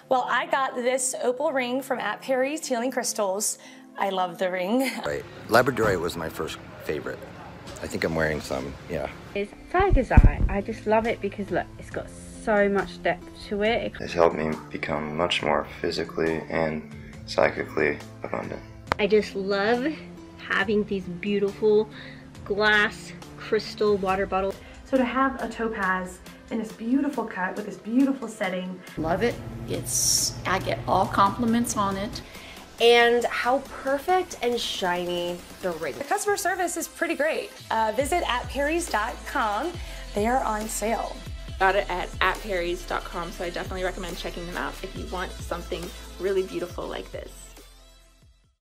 Well, I got this opal ring from AtPerry's Healing Crystals. I love the ring. Right. Labradorite was my first favorite. I think I'm wearing some, yeah. It's tiger's eye. I just love it because look, it's got so much depth to it. It's helped me become much more physically and psychically abundant. I just love having these beautiful glass crystal water bottles. So to have a topaz in this beautiful cut with this beautiful setting. Love it. I get all compliments on it. And how perfect and shiny the ring. The customer service is pretty great. Visit AtPerry's.com. They are on sale. Got it at AtPerry's.com, so I definitely recommend checking them out if you want something really beautiful like this.